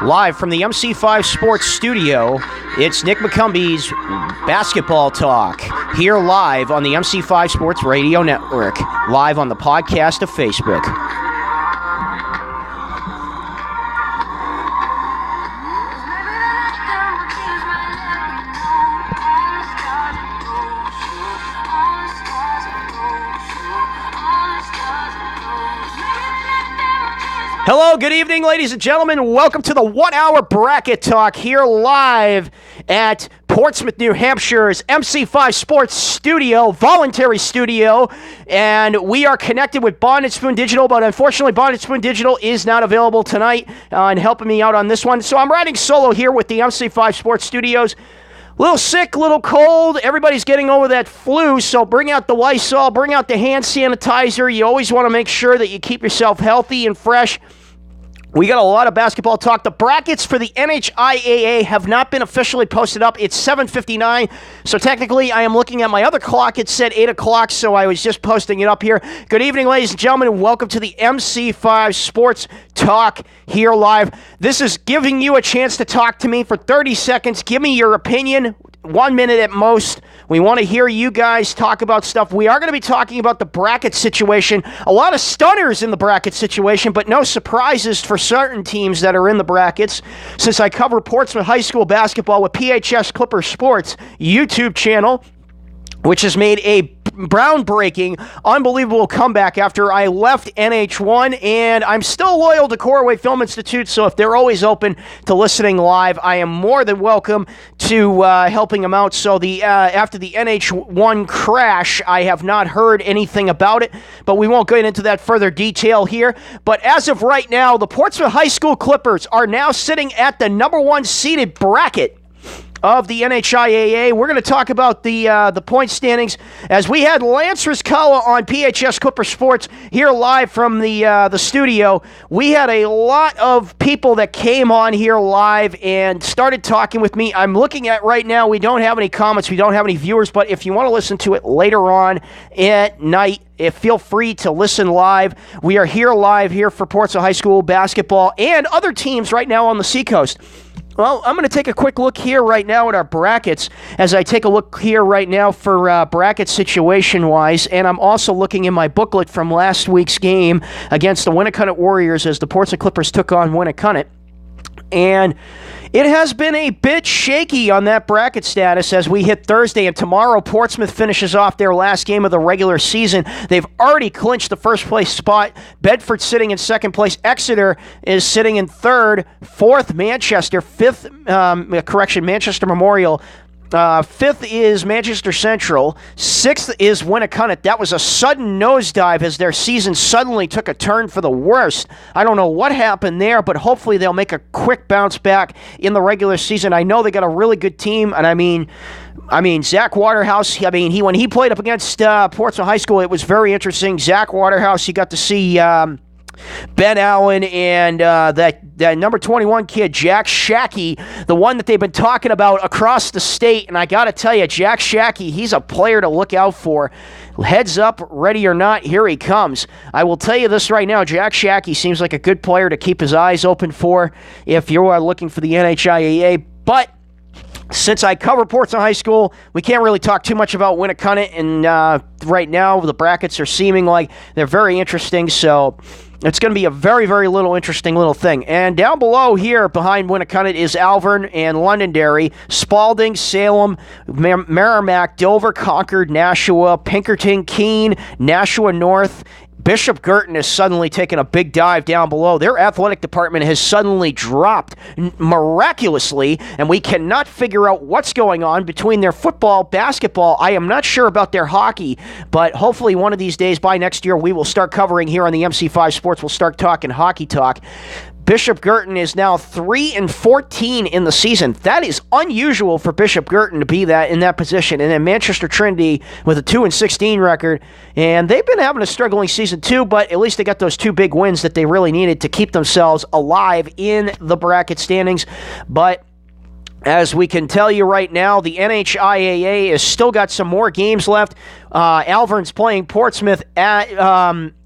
Live from the MC5 Sports Studio, it's Nick McCumbie's Basketball Talk, here live on the MC5 Sports Radio Network, live on the podcast of Facebook. Hello, good evening, ladies and gentlemen. Welcome to the 1 hour bracket talk here live at Portsmouth, New Hampshire's MC5 Sports Studio, voluntary studio, and we are connected with Bond and Spoon Digital, but unfortunately Bond and Spoon Digital is not available tonight and helping me out on this one. So I'm riding solo here with the MC5 Sports Studios. A little sick, a little cold. Everybody's getting over that flu, so bring out the Lysol, bring out the hand sanitizer. You always want to make sure that you keep yourself healthy and fresh. We got a lot of basketball talk. The brackets for the NHIAA have not been officially posted up. It's 7:59, so technically I am looking at my other clock. It said 8 o'clock, so I was just posting it up here. Good evening, ladies and gentlemen, and welcome to the MC5 Sports Talk here live. This is giving you a chance to talk to me for 30 seconds. Give me your opinion, 1 minute at most. We want to hear you guys talk about stuff. We are going to be talking about the bracket situation. A lot of stunners in the bracket situation, but no surprises for certain teams that are in the brackets. Since I cover Portsmouth High School basketball with PHS Clipper Sports YouTube channel, which has made a groundbreaking, unbelievable comeback after I left NH1, and I'm still loyal to Corway Film Institute, so if they're always open to listening live, I am more than welcome to helping them out. So after the NH1 crash, I have not heard anything about it, but we won't get into that further detail here. But as of right now, the Portsmouth High School Clippers are now sitting at the number one seeded bracket of the NHIAA. We're going to talk about the point standings as we had Lance Rizcala on PHS Clipper Sports here live from the studio. We had a lot of people that came on here live and started talking with me. I'm looking at right now, we don't have any comments, we don't have any viewers, but if you want to listen to it later on at night, feel free to listen live. We are here live here for Portsmouth High School basketball and other teams right now on the Seacoast. Well, I'm going to take a quick look here right now at our brackets as I take a look here right now for bracket situation-wise, and I'm also looking in my booklet from last week's game against the Winnacunnet Warriors as the Portsmouth Clippers took on Winnacunnet. And it has been a bit shaky on that bracket status as we hit Thursday, and tomorrow Portsmouth finishes off their last game of the regular season. They've already clinched the first place spot. Bedford sitting in second place. Exeter is sitting in third. Fourth, Manchester. Manchester Memorial. Fifth is Manchester Central. Sixth is Winnacunnet. That was a sudden nosedive as their season suddenly took a turn for the worst. I don't know what happened there, but hopefully they'll make a quick bounce back in the regular season. I know they got a really good team, and I mean, Zach Waterhouse, when he played up against Portsmouth High School, it was very interesting. Zach Waterhouse, you got to see Ben Allen and that number 21 kid, Jack Shackey, the one that they've been talking about across the state. And I got to tell you, Jack Shackey, he's a player to look out for. Heads up, ready or not, here he comes. I will tell you this right now, Jack Shackey seems like a good player to keep his eyes open for if you are looking for the NHIAA. But since I cover Portsmouth High School, we can't really talk too much about Winnacunnet, and right now the brackets are seeming like they're very interesting, so it's going to be a very, very interesting little thing. And down below here behind Winnacunnet is Alvern and Londonderry, Spalding, Salem, Merrimack, Dover, Concord, Nashua, Pinkerton, Keene, Nashua North. Bishop Girton has suddenly taken a big dive down below. Their athletic department has suddenly dropped miraculously, and we cannot figure out what's going on between their football, basketball. I am not sure about their hockey, but hopefully one of these days by next year we will start covering here on the MC5 Sports. We'll start talking hockey talk. Bishop Girton is now 3-14 in the season. That is unusual for Bishop Girton to be in that position. And then Manchester Trinity with a 2-16 record. And they've been having a struggling season too, but at least they got those two big wins that they really needed to keep themselves alive in the bracket standings. But as we can tell you right now, the NHIAA has still got some more games left. Alvern's playing Portsmouth at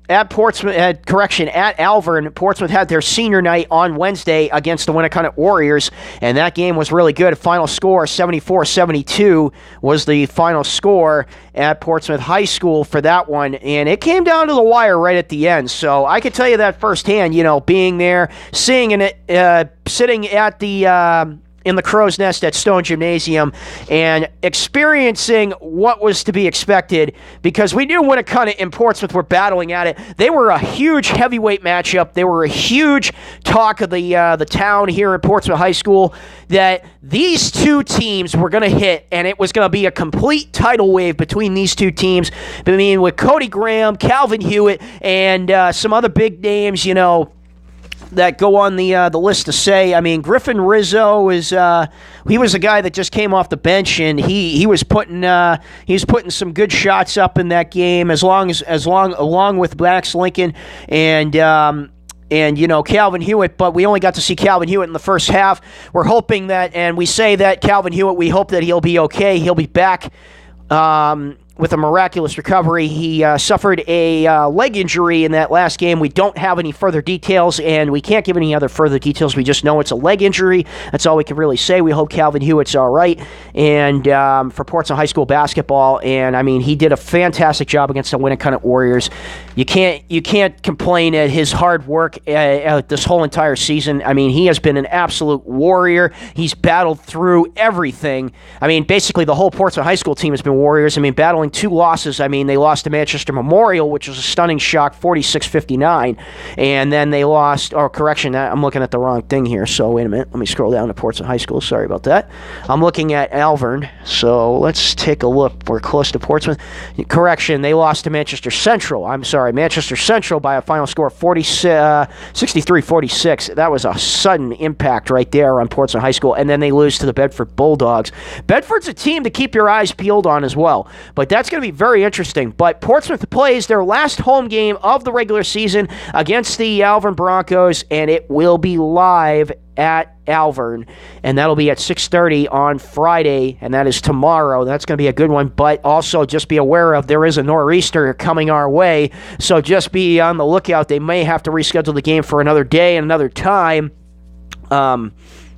at Portsmouth, at Alvern. Portsmouth had their senior night on Wednesday against the Winnicott Warriors, and that game was really good. Final score, 74-72 was the final score at Portsmouth High School for that one, and it came down to the wire right at the end. So I could tell you that firsthand, being there, seeing it, sitting at the in the Crow's Nest at Stone Gymnasium and experiencing what was to be expected, because we knew Winnicott and Portsmouth were battling at it. They were a huge heavyweight matchup. They were a huge talk of the town here at Portsmouth High School, that these two teams were going to hit, and it was going to be a complete tidal wave between these two teams. I mean, with Cody Graham, Calvin Hewitt, and some other big names, that go on the list to say. I mean, Griffin Rizzo is he was a guy that just came off the bench, and he was putting some good shots up in that game, along with Max Lincoln and Calvin Hewitt, but we only got to see Calvin Hewitt in the first half. We're hoping that, and we say that Calvin Hewitt, we hope that he'll be okay. He'll be back with a miraculous recovery. He suffered a leg injury in that last game. We don't have any further details, and we can't give any other further details. We just know it's a leg injury. That's all we can really say. We hope Calvin Hewitt's all right, and for Portsmouth High School basketball. And I mean, he did a fantastic job against the Winnicott Warriors. You can't complain at his hard work this whole entire season. I mean, he has been an absolute warrior. He's battled through everything. I mean, basically the whole Portsmouth High School team has been warriors. I mean, battling 2 losses. I mean, they lost to Manchester Memorial, which was a stunning shock, 46-59. And then they lost, I'm looking at the wrong thing here. So wait a minute. Let me scroll down to Portsmouth High School. Sorry about that. I'm looking at Alvern. So let's take a look. We're close to Portsmouth. Correction, they lost to Manchester Central. I'm sorry, Manchester Central by a final score of 63-46. That was a sudden impact right there on Portsmouth High School. And then they lose to the Bedford Bulldogs. Bedford's a team to keep your eyes peeled on as well. But that's going to be very interesting. But Portsmouth plays their last home game of the regular season against the Alvern Broncos, and it will be live at Alvern, and that'll be at 6:30 on Friday, and that is tomorrow. That's going to be a good one, but also just be aware of there is a nor'easter coming our way, so just be on the lookout. They may have to reschedule the game for another day and another time.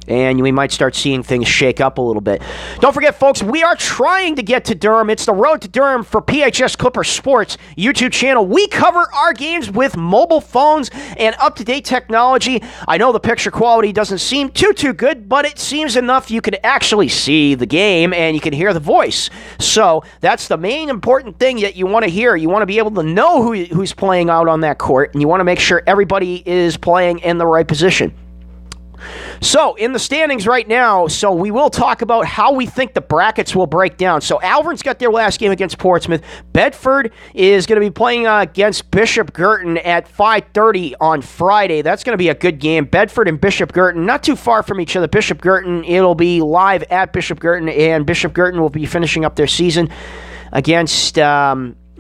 And we might start seeing things shake up a little bit. Don't forget, folks, we are trying to get to Durham. It's the Road to Durham for PHS Clipper Sports YouTube channel. We cover our games with mobile phones and up-to-date technology. I know the picture quality doesn't seem too good, but it seems enough you can actually see the game and you can hear the voice. So that's the main important thing that you want to hear. You want to be able to know who's playing out on that court, and you want to make sure everybody is playing in the right position. So, in the standings right now, so we will talk about how we think the brackets will break down. So, Alvern's got their last game against Portsmouth. Bedford is going to be playing against Bishop Girton at 5:30 on Friday. That's going to be a good game. Bedford and Bishop Girton, not too far from each other. Bishop Girton, it'll be live at Bishop Girton, and Bishop Girton will be finishing up their season against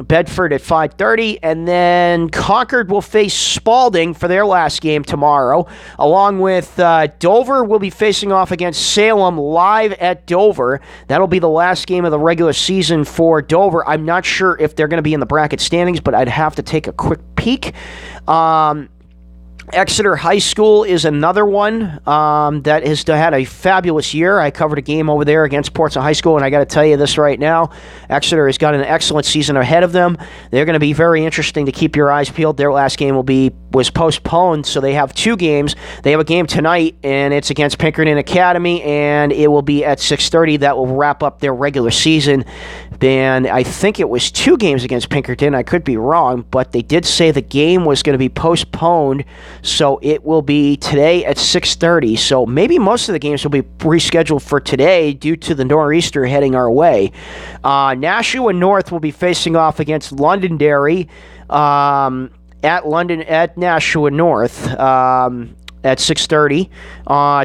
Bedford at 5:30, and then Concord will face Spalding for their last game tomorrow, along with Dover will be facing off against Salem live at Dover. That'll be the last game of the regular season for Dover. I'm not sure if they're going to be in the bracket standings, but I'd have to take a quick peek. Exeter High School is another one that has had a fabulous year. I covered a game over there against Portsmouth High School, and I got to tell you this right now. Exeter has got an excellent season ahead of them. They're going to be very interesting to keep your eyes peeled. Their last game was postponed, so they have 2 games. They have a game tonight, and it's against Pinkerton Academy, and it will be at 6:30. That will wrap up their regular season. And I think it was 2 games against Pinkerton. I could be wrong, but they did say the game was going to be postponed. So it will be today at 6:30. So maybe most of the games will be rescheduled for today due to the nor'easter heading our way. Nashua North will be facing off against Londonderry at Nashua North at 6:30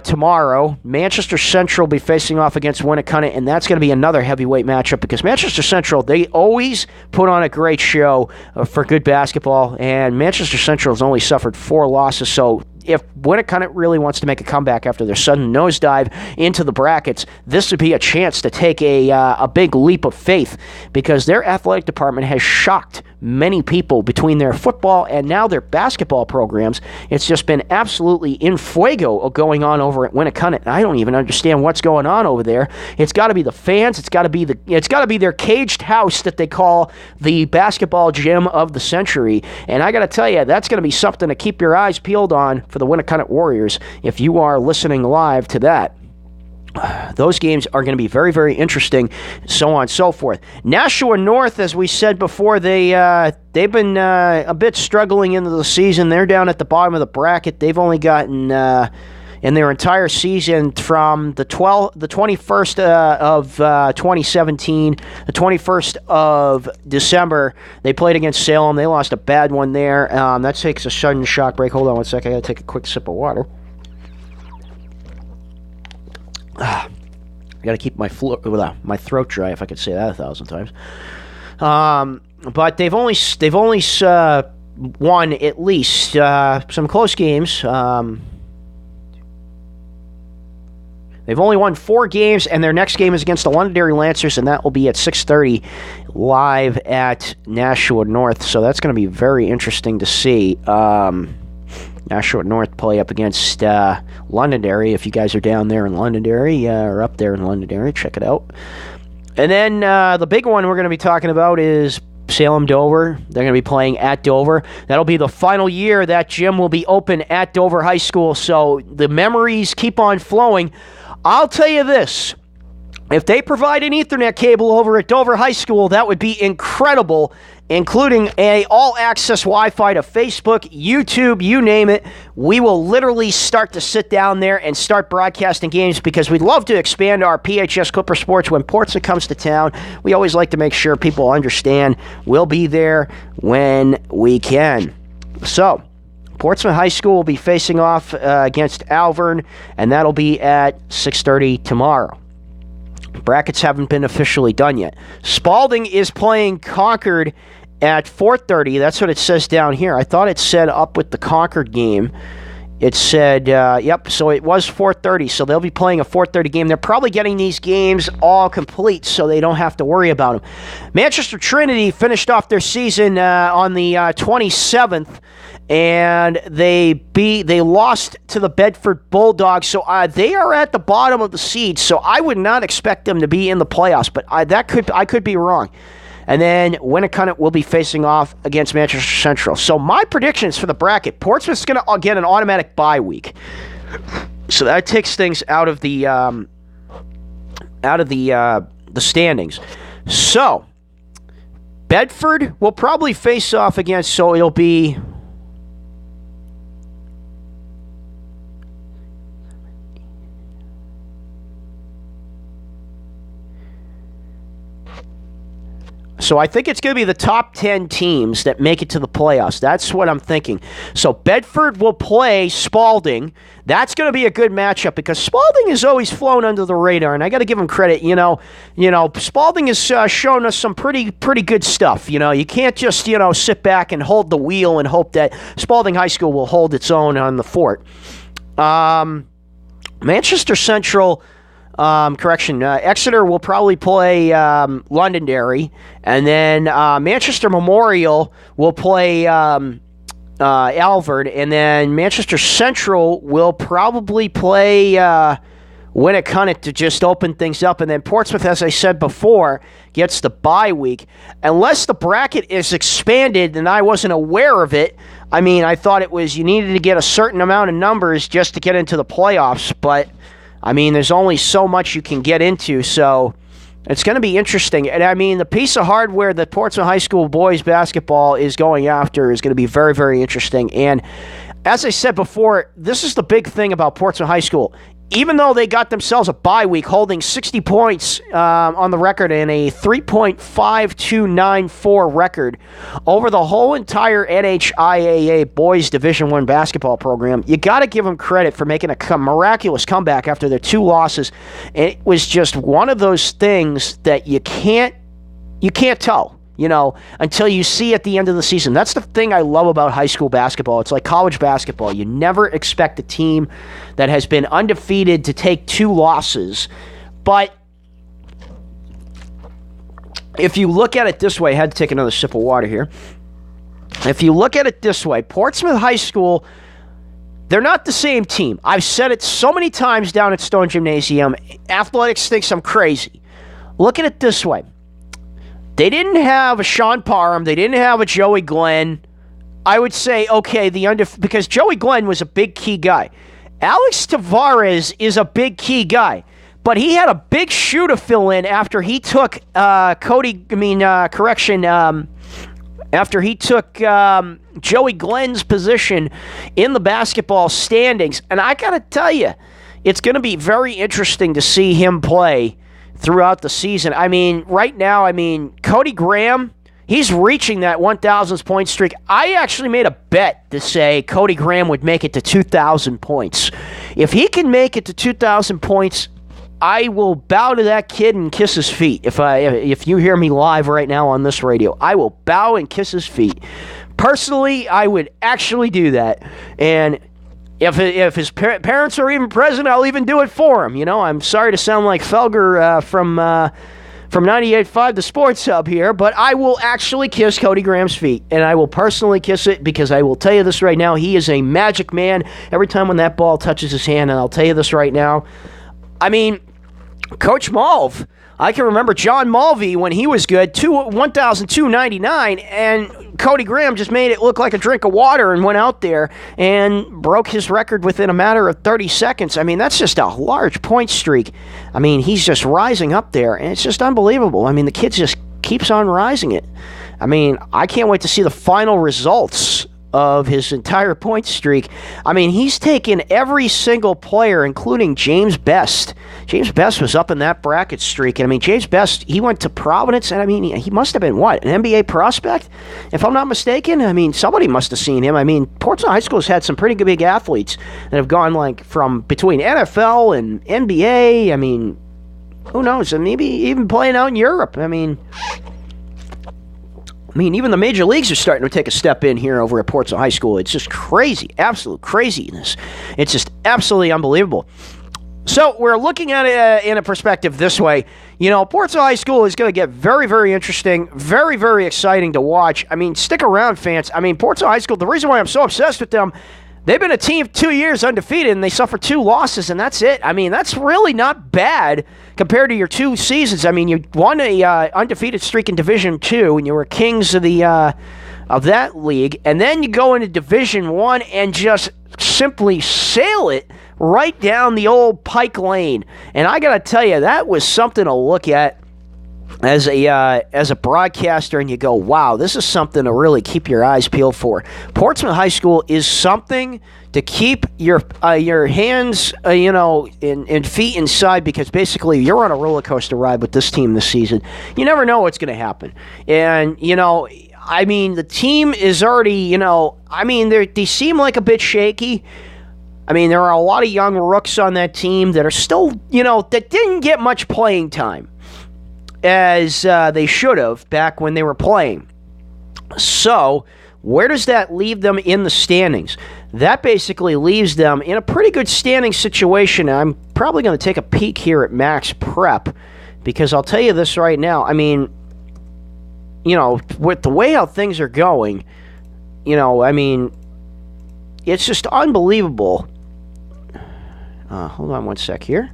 tomorrow. Manchester Central will be facing off against Winnicott, and that's going to be another heavyweight matchup because Manchester Central, they always put on a great show for good basketball, and Manchester Central has only suffered 4 losses, so if Winnicott really wants to make a comeback after their sudden nosedive into the brackets, this would be a chance to take a big leap of faith because their athletic department has shocked many people between their football and now their basketball programs. It's just been absolutely in fuego going on over at Winnicott. I don't even understand what's going on over there. It's got to be the fans. It's got to be their caged house that they call the basketball gym of the century. And I got to tell you, that's going to be something to keep your eyes peeled on for the Winnicott Warriors if you are listening live to that. Those games are going to be very, very interesting, so on and so forth. Nashua North, as we said before, they've been a bit struggling into the season. They're down at the bottom of the bracket. They've only gotten in their entire season from the 21st of 2017, the 21st of December. They played against Salem. They lost a bad one there. That takes a sudden shock break. Hold on one second. I got to take a quick sip of water. I got to keep my throat dry, if I could say that 1,000 times. But they've only won at least some close games. They've only won 4 games, and their next game is against the Londonderry Lancers, and that will be at 6:30 live at Nashua North. So that's going to be very interesting to see. Nashua North play up against Londonderry. If you guys are down there in Londonderry or up there in Londonderry, check it out. And then the big one we're going to be talking about is Salem-Dover. They're going to be playing at Dover. That'll be the final year that gym will be open at Dover High School. So the memories keep on flowing. I'll tell you this. If they provide an Ethernet cable over at Dover High School, that would be incredible, including a all-access Wi-Fi to Facebook, YouTube, you name it. We will literally start to sit down there and start broadcasting games because we'd love to expand our PHS Clipper Sports when Portsmouth comes to town. We always like to make sure people understand we'll be there when we can. So, Portsmouth High School will be facing off against Alvern, and that'll be at 6:30 tomorrow. Brackets haven't been officially done yet. Spalding is playing Concord at 4:30. That's what it says down here. I thought it said up with the Concord game. It said, so it was 4:30. So they'll be playing a 4:30 game. They're probably getting these games all complete so they don't have to worry about them. Manchester Trinity finished off their season on the 27th. And they lost to the Bedford Bulldogs, so they are at the bottom of the seed. So I would not expect them to be in the playoffs, but I could be wrong. And then Winnicott will be facing off against Manchester Central. So my predictions for the bracket: Portsmouth's going to get an automatic bye week, so that takes things out of the standings. So Bedford will probably face off against. So it'll be. So I think it's going to be the top 10 teams that make it to the playoffs. That's what I'm thinking. So Bedford will play Spalding. That's going to be a good matchup because Spalding has always flown under the radar, and I got to give them credit. Spalding has shown us some pretty good stuff. You can't just sit back and hold the wheel and hope that Spalding High School will hold its own on the fort. Manchester Central. Exeter will probably play Londonderry, and then Manchester Memorial will play Alvord, and then Manchester Central will probably play Winnicott to just open things up, and then Portsmouth, as I said before, gets the bye week. Unless the bracket is expanded and I wasn't aware of it, I thought it was you needed to get a certain amount of numbers just to get into the playoffs, but there's only so much you can get into, so it's going to be interesting. And, the piece of hardware that Portsmouth High School boys basketball is going after is going to be very, very interesting. And as I said before, this is the big thing about Portsmouth High School. Even though they got themselves a bye week, holding 60 points on the record and a 3.5294 record over the whole entire NHIAA boys Division I basketball program, you got to give them credit for making a miraculous comeback after their 2 losses. And it was just one of those things that you can't tell. Until you see at the end of the season. That's the thing I love about high school basketball. It's like college basketball. You never expect a team that has been undefeated to take 2 losses. But if you look at it this way, I had to take another sip of water here. If you look at it this way, Portsmouth High School, they're not the same team. I've said it so many times down at Stone Gymnasium. Athletics thinks I'm crazy. Look at it this way. They didn't have a Sean Parham. They didn't have a Joey Glenn. I would say, okay, because Joey Glenn was a big key guy. Alex Tavares is a big key guy. But he had a big shoe to fill in after he took after he took Joey Glenn's position in the basketball standings. And I got to tell you, it's going to be very interesting to see him play throughout the season. I mean, right now, Cody Graham, he's reaching that 1,000 point streak. I actually made a bet to say Cody Graham would make it to 2,000 points. If he can make it to 2,000 points, I will bow to that kid and kiss his feet. If you hear me live right now on this radio, I will bow and kiss his feet. Personally, I would actually do that. And if his parents are even present, I'll even do it for him. You know, I'm sorry to sound like Felger from 98.5, the Sports Hub here, but I will actually kiss Cody Graham's feet, and I will personally kiss it because I will tell you this right now, he is a magic man every time when that ball touches his hand, and I'll tell you this right now. I mean, Coach Malv, I can remember John Mulvey when he was good, 1,299, and Cody Graham just made it look like a drink of water and went out there and broke his record within a matter of 30 seconds. I mean, that's just a large point streak. I mean, he's just rising up there, and it's just unbelievable. I mean, the kid just keeps on rising it. I mean, I can't wait to see the final results of his entire point streak. I mean, he's taken every single player, including James Best. James Best was up in that bracket streak. And I mean, James Best, he went to Providence, and I mean, he must have been, what, an NBA prospect? If I'm not mistaken, I mean, somebody must have seen him. I mean, Portsmouth High School has had some pretty good big athletes that have gone, like, from between NFL and NBA. I mean, who knows? And maybe even playing out in Europe. I mean, even the major leagues are starting to take a step in here over at Portsmouth High School. It's just crazy, absolute craziness. It's just absolutely unbelievable. So we're looking at it in a perspective this way. You know, Portsmouth High School is going to get very, very interesting, very, very exciting to watch. I mean, stick around, fans. I mean, Portsmouth High School, the reason why I'm so obsessed with them, they've been a team 2 years undefeated, and they suffered 2 losses, and that's it. I mean, that's really not bad compared to your 2 seasons. I mean, you won a undefeated streak in Division II, and you were kings of that league, and then you go into Division I and just simply sail it right down the old Pike Lane. And I got to tell you, that was something to look at as a broadcaster, and you go, wow, this is something to really keep your eyes peeled for. Portsmouth High School is something to keep your hands, and feet inside, because basically you're on a roller coaster ride with this team this season. You never know what's going to happen. And, I mean, the team is already, they seem like a bit shaky. I mean, there are a lot of young rooks on that team that are still, that didn't get much playing time as they should have back when they were playing. So, where does that leave them in the standings? That basically leaves them in a pretty good standing situation. I'm probably going to take a peek here at Max Prep, because I'll tell you this right now. I mean, with the way how things are going, it's just unbelievable. Hold on one sec here.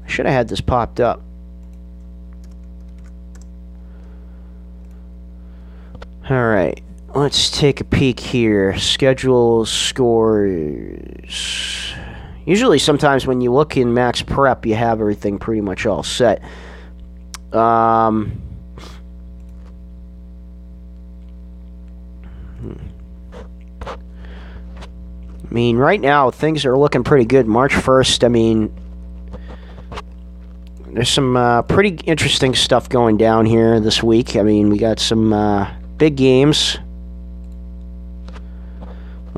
I should have had this popped up. All right, let's take a peek here. Schedules, scores. Usually sometimes when you look in Max Prep, you have everything pretty much all set. I mean, right now, things are looking pretty good. March 1st, I mean, there's some pretty interesting stuff going down here this week. I mean, we got some big games.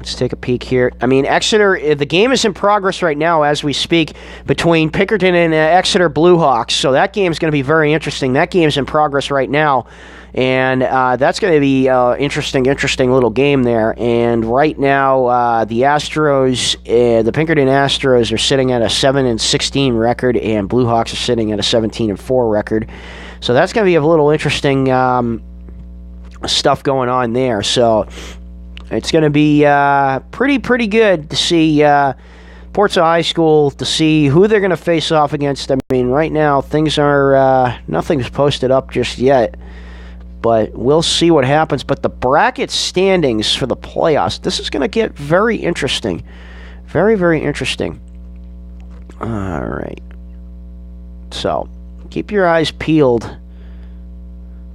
Let's take a peek here. I mean, Exeter, the game is in progress right now as we speak between Pinkerton and Exeter Bluehawks. So that game is going to be very interesting. That game is in progress right now. And that's going to be interesting little game there. And right now, the Astros, the Pinkerton Astros are sitting at a 7-16 record, and Bluehawks are sitting at a 17-4 record. So that's going to be a little interesting stuff going on there. So it's going to be pretty good to see Portsmouth High School, to see who they're going to face off against. I mean, right now, things are nothing's posted up just yet. But we'll see what happens. But the bracket standings for the playoffs, this is going to get very interesting. Very, very interesting. All right. So, keep your eyes peeled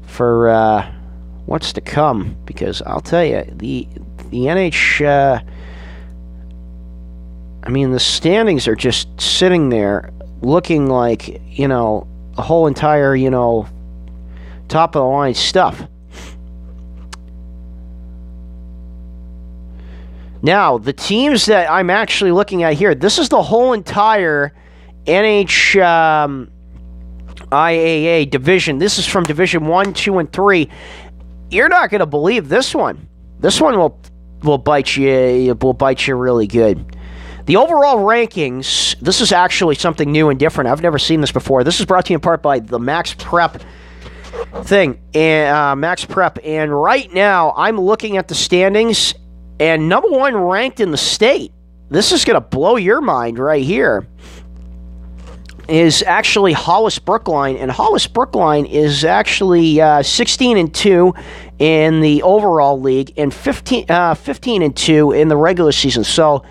for what's to come. Because I'll tell you, the the standings are just sitting there looking like, a whole entire, top of the line stuff. Now, the teams that I'm actually looking at here, this is the whole entire NHIAA division. This is from Division 1, 2, and 3. You're not going to believe this one. This one will bite you really good. The overall rankings, this is actually something new and different. I've never seen this before. This is brought to you in part by the Max Prep Max Prep. And right now, I'm looking at the standings, and number one ranked in the state, this is going to blow your mind right here, is actually Hollis Brookline. And Hollis Brookline is actually 16-2 in the overall league and 15-2 in the regular season. So,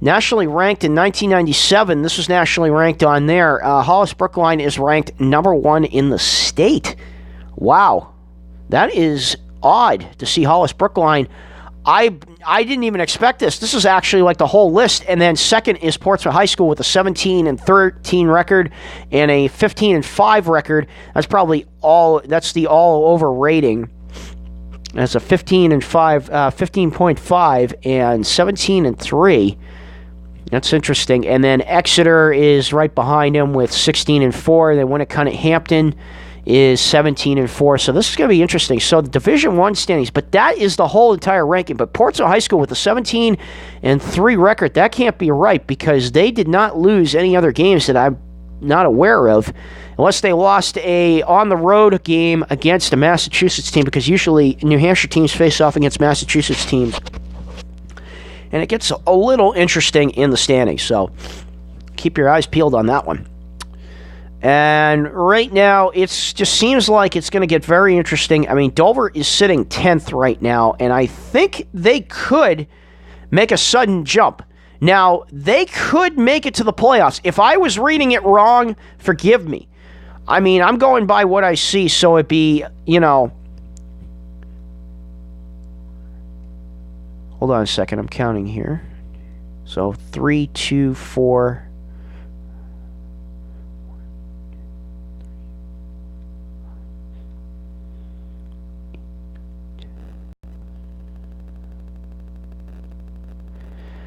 nationally ranked in 1997, this was nationally ranked on there. Hollis Brookline is ranked number one in the state. Wow, that is odd to see Hollis Brookline. I didn't even expect this. This is actually like the whole list. And then second is Portsmouth High School with a 17-13 record and a 15-5 record. That's probably that's the all-over rating. That's a 15.5 and 17-3. That's interesting. And then Exeter is right behind him with 16-4. Then Winnicott Hampton is 17-4. So this is going to be interesting. So the Division 1 standings, but that is the whole entire ranking. But Portsmouth High School with a 17-3 record, that can't be right because they did not lose any other games that I'm not aware of, unless they lost a on-the-road game against a Massachusetts team, because usually New Hampshire teams face off against Massachusetts teams. And it gets a little interesting in the standings. So keep your eyes peeled on that one. And right now, it just seems like it's going to get very interesting. I mean, Dover is sitting 10th right now, and I think they could make a sudden jump. Now, they could make it to the playoffs. If I was reading it wrong, forgive me. I mean, I'm going by what I see, so it'd be, Hold on a second, I'm counting here. So 3, 2, 4...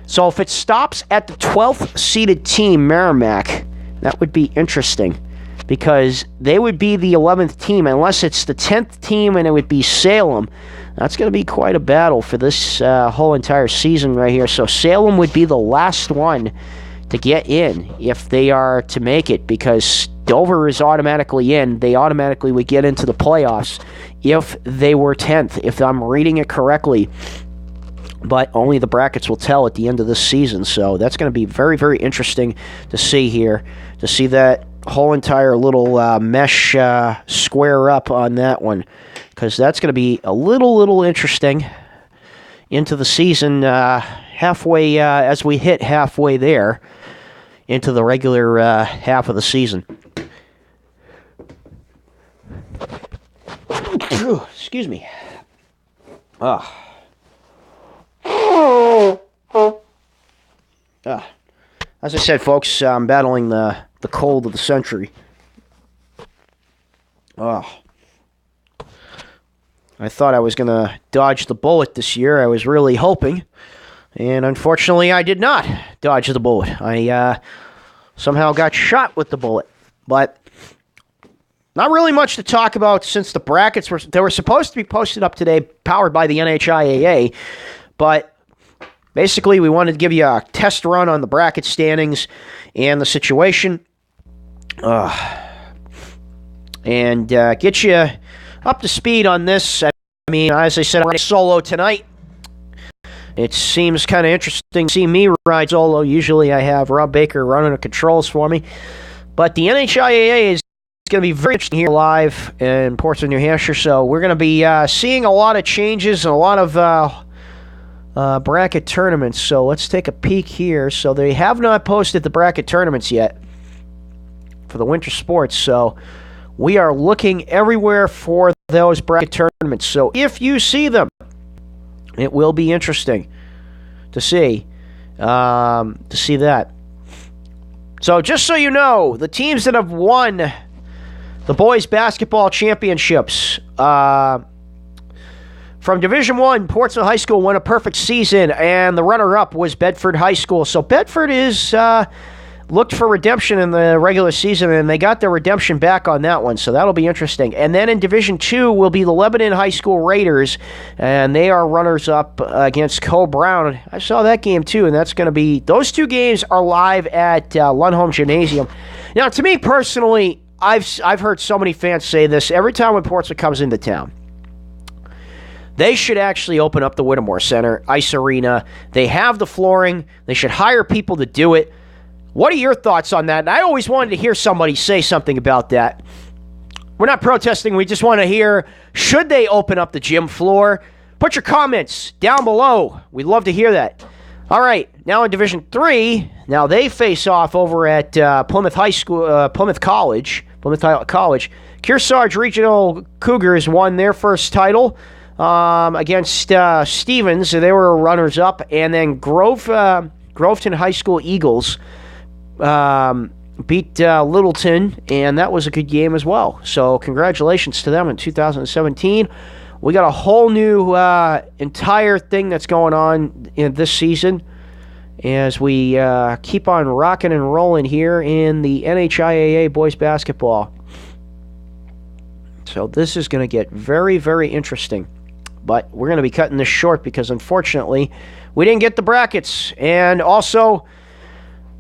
So if it stops at the 12th seeded team, Merrimack, that would be interesting because they would be the 11th team unless it's the 10th team and it would be Salem. That's going to be quite a battle for this whole entire season right here. So Salem would be the last one to get in if they are to make it because Dover is automatically in. They automatically would get into the playoffs if they were 10th, if I'm reading it correctly. But only the brackets will tell at the end of this season. So that's going to be very, very interesting to see here, to see that whole entire little mesh square up on that one, because that's going to be a little interesting into the season halfway as we hit halfway there into the regular half of the season. Excuse me. As I said, folks, I'm battling the cold of the century. I thought I was going to dodge the bullet this year. I was really hoping. And unfortunately, I did not dodge the bullet. I somehow got shot with the bullet. But not really much to talk about since the brackets were supposed to be posted up today, powered by the NHIAA. But basically, we wanted to give you a test run on the bracket standings and the situation. And get you up to speed on this. I mean, as I said, I'm solo tonight. It seems kind of interesting to see me ride solo. Usually I have Rob Baker running the controls for me. But the NHIAA is going to be very interesting here live in Portsmouth, New Hampshire. So we're going to be seeing a lot of changes and a lot of bracket tournaments. So let's take a peek here. So they have not posted the bracket tournaments yet for the winter sports. So we are looking everywhere for those bracket tournaments. So if you see them, it will be interesting to see that. So just so you know, the teams that have won the boys basketball championships from Division I, Portsmouth High School won a perfect season, and the runner-up was Bedford High School. So Bedford is looked for redemption in the regular season, and they got their redemption back on that one, so that'll be interesting. And then in Division II will be the Lebanon High School Raiders, and they are runners-up against Co-Brown. I saw that game, too, and that's going to be... Those two games are live at Lundholm Gymnasium. Now, to me personally, I've heard so many fans say this every time when Portsmouth comes into town. They should actually open up the Whittemore Center, Ice Arena. They have the flooring. They should hire people to do it. What are your thoughts on that? And I always wanted to hear somebody say something about that. We're not protesting. We just want to hear, should they open up the gym floor? Put your comments down below. We'd love to hear that. All right, now in Division III, now they face off over at Plymouth College. Kearsarge Regional Cougars won their first title against Stevens. They were runners-up. And then Groveton High School Eagles beat Littleton, and that was a good game as well. So congratulations to them in 2017. We got a whole new entire thing that's going on in this season as we keep on rocking and rolling here in the NHIAA boys basketball. So this is going to get very, very interesting. But we're going to be cutting this short because, unfortunately, we didn't get the brackets. And also,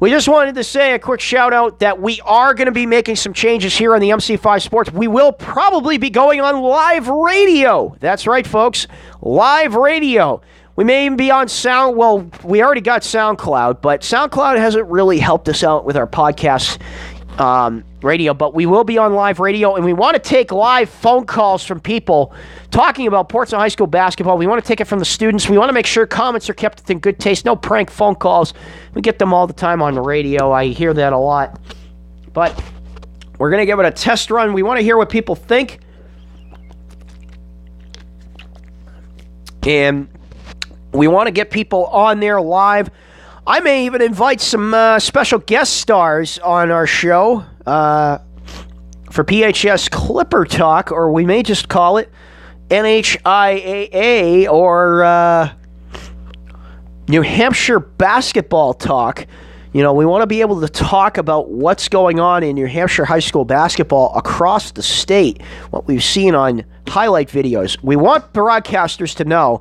we just wanted to say a quick shout-out that we are going to be making some changes here on the MC5 Sports. We will probably be going on live radio. That's right, folks. Live radio. We may even be on sound. Well, we already got SoundCloud, but SoundCloud hasn't really helped us out with our podcast radio, but we will be on live radio, and we want to take live phone calls from people talking about Portsmouth High School basketball. We want to take it from the students. We want to make sure comments are kept in good taste. No prank phone calls. We get them all the time on the radio. I hear that a lot. But we're going to give it a test run. We want to hear what people think. And we want to get people on there live. I may even invite some special guest stars on our show for PHS Clipper Talk, or we may just call it NHIAA or New Hampshire Basketball Talk. You know, we want to be able to talk about what's going on in New Hampshire high school basketball across the state, what we've seen on highlight videos. We want broadcasters to know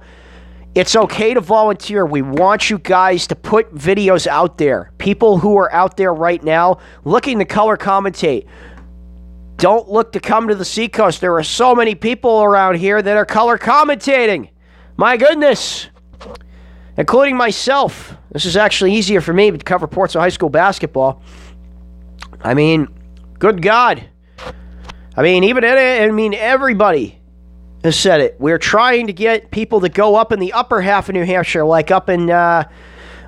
it's okay to volunteer. We want you guys to put videos out there. People who are out there right now looking to color commentate. Don't look to come to the Seacoast. There are so many people around here that are color commentating. My goodness. Including myself. This is actually easier for me to cover Portsmouth High School basketball. I mean, good God. I mean, everybody has said it. We're trying to get people to go up in the upper half of New Hampshire, like up in the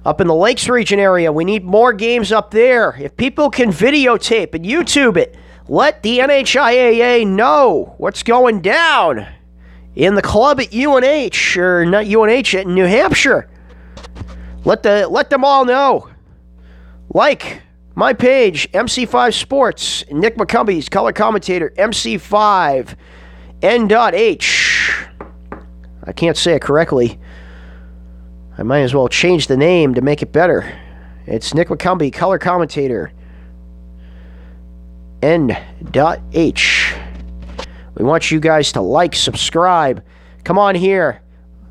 Lakes region area. We need more games up there. If people can videotape and YouTube it, let the NHIAA know what's going down in the club at UNH, or not UNH, at New Hampshire. Let them all know. Like my page, MC5 Sports, Nick McCumbie's color commentator, MC5 N.H. I can't say it correctly. I might as well change the name to make it better. It's Nick McCumbee, color commentator. N.H. We want you guys to like, subscribe. Come on here.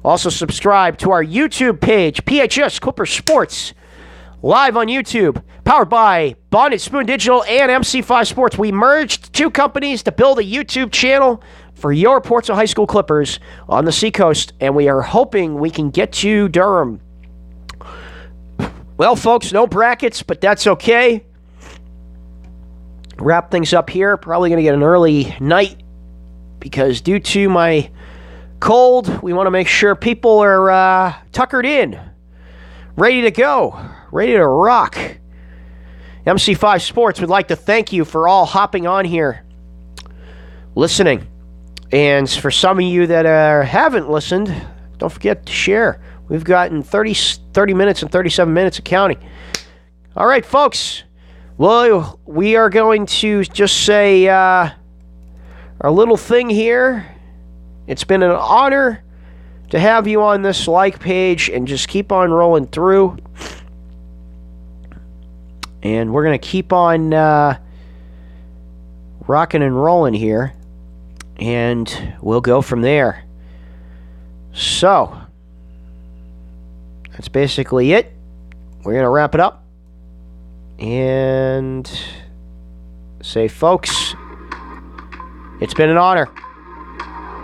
Also subscribe to our YouTube page, PHS Clipper Sports, live on YouTube, powered by Bond and Spoon Digital and MC5 Sports. We merged two companies to build a YouTube channel for your Portsmouth High School Clippers on the Seacoast, and we are hoping we can get to Durham. Well, folks, no brackets, but that's okay. Wrap things up here. Probably going to get an early night because due to my cold, we want to make sure people are tuckered in, ready to go, ready to rock. MC5 Sports would like to thank you for all hopping on here, listening. And for some of you that haven't listened, don't forget to share. We've gotten 30 minutes and 37 minutes of counting. All right, folks. Well, we are going to just say our little thing here. It's been an honor to have you on this like page and just keep on rolling through. And we're going to keep on rocking and rolling here. And we'll go from there. So, that's basically it. We're going to wrap it up. And say, folks, it's been an honor.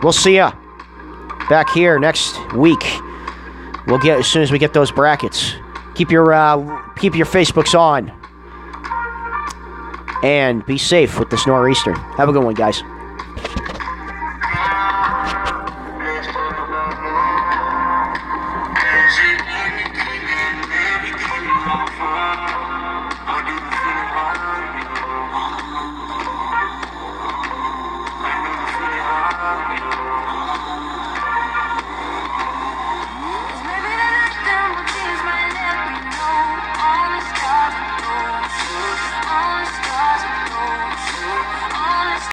We'll see ya back here next week. We'll get as soon as we get those brackets. Keep your Facebooks on. And be safe with this nor'easter. Have a good one, guys.